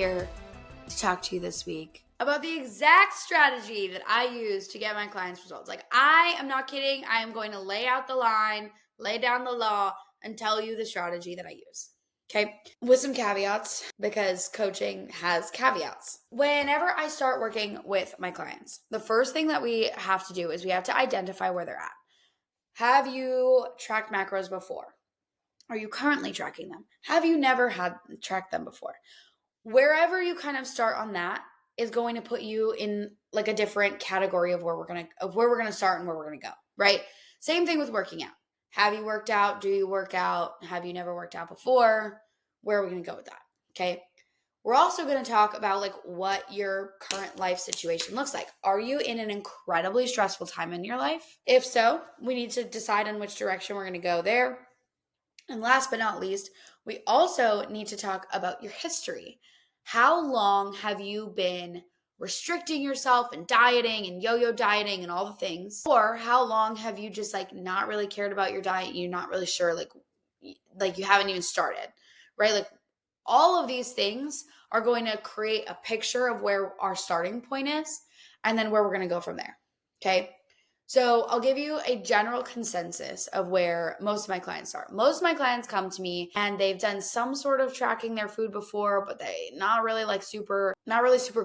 here to talk to you this week about the exact strategy that I use to get my clients results. Like, I am not kidding. I am going to lay out the line, lay down the law, and tell you the strategy that I use. Okay, with some caveats, because coaching has caveats. Whenever I start working with my clients, the first thing that we have to do is we have to identify where they're at. Have you tracked macros before? Are you currently tracking them? Have you never had tracked them before? Wherever you kind of start on that is going to put you in like a different category of where we're gonna start and where we're gonna go, right? Same thing with working out. Have you worked out? Do you work out? Have you never worked out before? Where are we gonna go with that? Okay. We're also going to talk about like what your current life situation looks like. Are you in an incredibly stressful time in your life? If so, we need to decide on which direction we're going to go there. And last but not least, we also need to talk about your history. How long have you been restricting yourself and dieting and yo-yo dieting and all the things? Or how long have you just like not really cared about your diet? You're not really sure, like you haven't even started, right? Like all of these things are going to create a picture of where our starting point is and then where we're going to go from there. Okay. So I'll give you a general consensus of where most of my clients are. Most of my clients come to me and they've done some sort of tracking their food before, but they not really super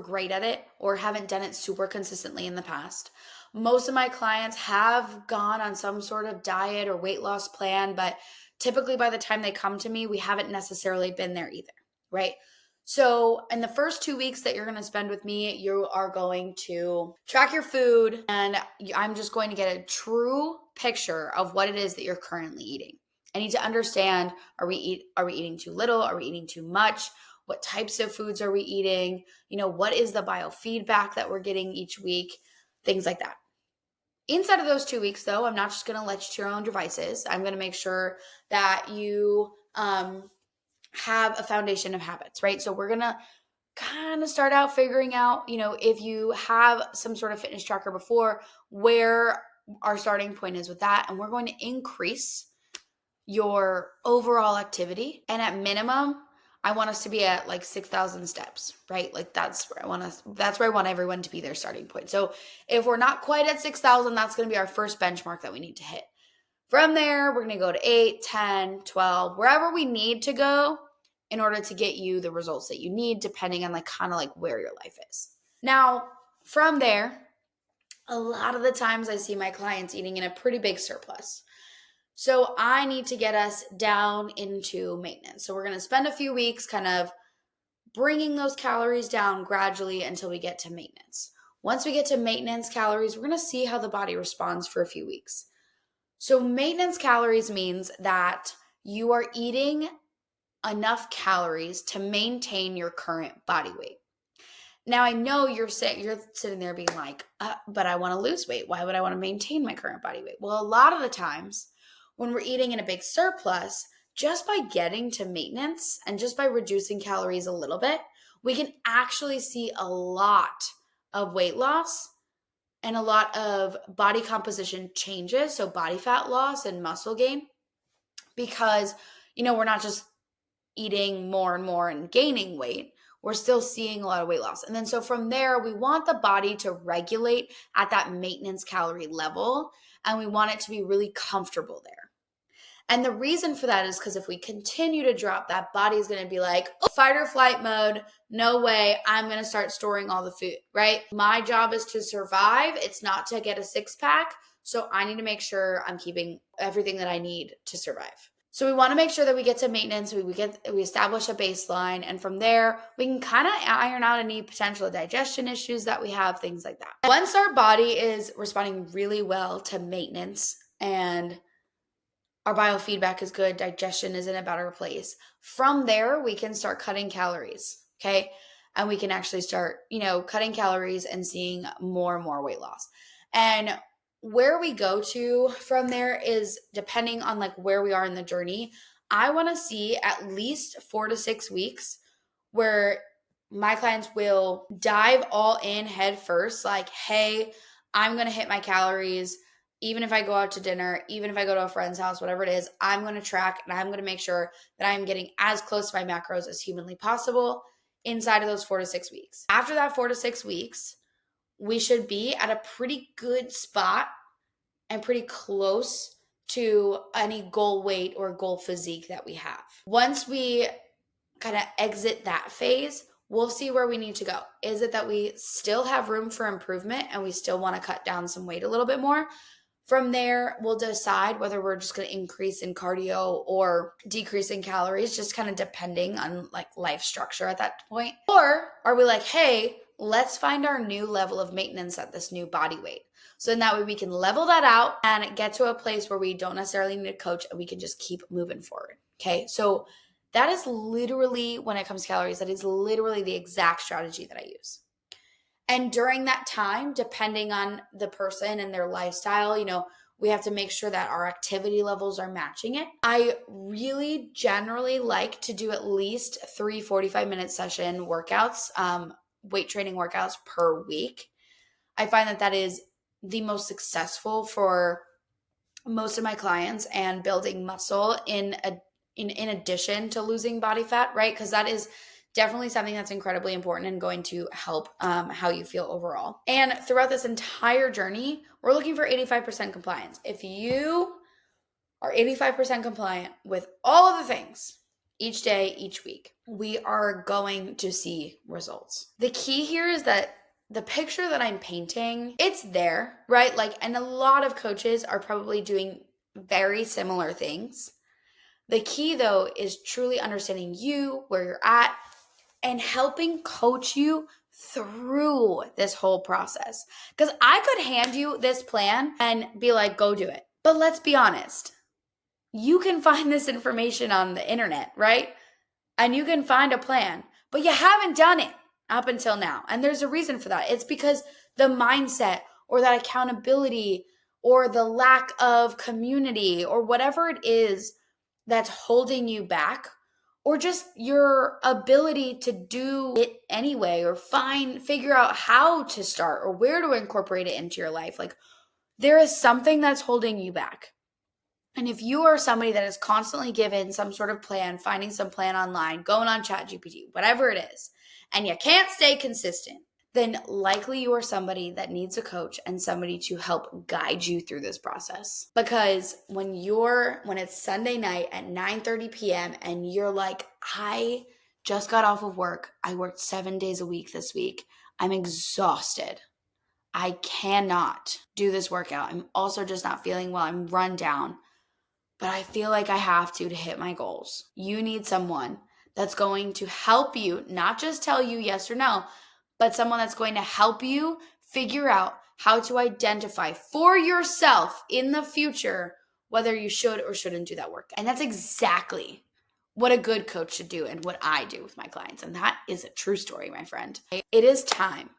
great at it or haven't done it super consistently in the past. Most of my clients have gone on some sort of diet or weight loss plan, but typically by the time they come to me, we haven't necessarily been there either, right? So in the first 2 weeks that you're going to spend with me, you are going to track your food and I'm just going to get a true picture of what it is that you're currently eating. I need to understand, are we eating too little? Are we eating too much? What types of foods are we eating? What is the biofeedback that we're getting each week? Things like that. Inside of those 2 weeks, though, I'm not just going to let you to your own devices. I'm going to make sure that you have a foundation of habits, right? So we're going to kind of start out figuring out, if you have some sort of fitness tracker before, where our starting point is with that. And we're going to increase your overall activity. And at minimum, I want us to be at like 6,000 steps, right? Like that's where I want everyone to be their starting point. So if we're not quite at 6,000, that's going to be our first benchmark that we need to hit. From there, we're going to go to 8, 10, 12, wherever we need to go in order to get you the results that you need, depending on where your life is. Now, from there, a lot of the times I see my clients eating in a pretty big surplus. So I need to get us down into maintenance. So we're going to spend a few weeks kind of bringing those calories down gradually until we get to maintenance. Once we get to maintenance calories, we're going to see how the body responds for a few weeks. So maintenance calories means that you are eating enough calories to maintain your current body weight. Now, I know you're sitting there being like, but I want to lose weight. Why would I want to maintain my current body weight? Well, a lot of the times when we're eating in a big surplus, just by getting to maintenance and just by reducing calories a little bit, we can actually see a lot of weight loss and a lot of body composition changes, so body fat loss and muscle gain, because, we're not just eating more and more and gaining weight, we're still seeing a lot of weight loss. And then so from there, we want the body to regulate at that maintenance calorie level, and we want it to be really comfortable there. And the reason for that is because if we continue to drop, that body's going to be like, oh, fight or flight mode. No way. I'm going to start storing all the food, right? My job is to survive. It's not to get a 6-pack. So I need to make sure I'm keeping everything that I need to survive. So we want to make sure that we get to maintenance, we establish a baseline, and from there, we can kind of iron out any potential digestion issues that we have, things like that. Once our body is responding really well to maintenance and our biofeedback is good, digestion is in a better place, from there, we can start cutting calories, okay? And we can actually start, cutting calories and seeing more and more weight loss. And where we go to from there is depending on where we are in the journey. I want to see at least 4 to 6 weeks where my clients will dive all in head first. Like, hey, I'm going to hit my calories. Even if I go out to dinner, even if I go to a friend's house, whatever it is, I'm going to track and I'm going to make sure that I'm getting as close to my macros as humanly possible. inside of those 4 to 6 weeks. After that 4 to 6 weeks, we should be at a pretty good spot and pretty close to any goal weight or goal physique that we have. Once we kind of exit that phase, we'll see where we need to go. Is it that we still have room for improvement and we still want to cut down some weight a little bit more? From there, we'll decide whether we're just going to increase in cardio or decrease in calories, just kind of depending on like life structure at that point. Or are we like, hey, let's find our new level of maintenance at this new body weight. So in that way we can level that out and get to a place where we don't necessarily need a coach and we can just keep moving forward. Okay. So that is literally, when it comes to calories, that is literally the exact strategy that I use. And during that time, depending on the person and their lifestyle, we have to make sure that our activity levels are matching it. I really generally like to do at least 3 45-minute session workouts, weight training workouts per week. I find that is the most successful for most of my clients and building muscle in addition to losing body fat, right? Because that is definitely something that's incredibly important and going to help how you feel overall. And throughout this entire journey, we're looking for 85% compliance. If you are 85% compliant with all of the things each day, each week, we are going to see results. The key here is that the picture that I'm painting, it's there, right? And a lot of coaches are probably doing very similar things. The key though is truly understanding you, where you're at, and helping coach you through this whole process. Because I could hand you this plan and be like, go do it. But let's be honest. You can find this information on the internet, right? And you can find a plan, but you haven't done it up until now. And there's a reason for that. It's because the mindset or that accountability or the lack of community or whatever it is that's holding you back, or just your ability to do it anyway, or figure out how to start or where to incorporate it into your life. There is something that's holding you back. And if you are somebody that is constantly given some sort of plan, finding some plan online, going on ChatGPT, whatever it is, and you can't stay consistent, then likely you are somebody that needs a coach and somebody to help guide you through this process. Because when it's Sunday night at 9:30 p.m. and you're like, I just got off of work. I worked 7 days a week this week. I'm exhausted. I cannot do this workout. I'm also just not feeling well. I'm run down. But I feel like I have to hit my goals. You need someone that's going to help you, not just tell you yes or no, but someone that's going to help you figure out how to identify for yourself in the future whether you should or shouldn't do that work. And that's exactly what a good coach should do and what I do with my clients. And that is a true story, my friend. It is time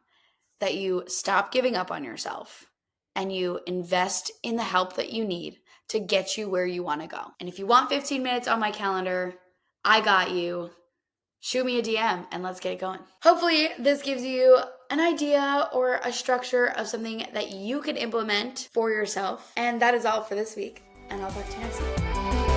that you stop giving up on yourself and you invest in the help that you need to get you where you want to go. And if you want 15 minutes on my calendar, I got you. Shoot me a DM and let's get it going. Hopefully this gives you an idea or a structure of something that you can implement for yourself. And that is all for this week. And I'll talk to you next week.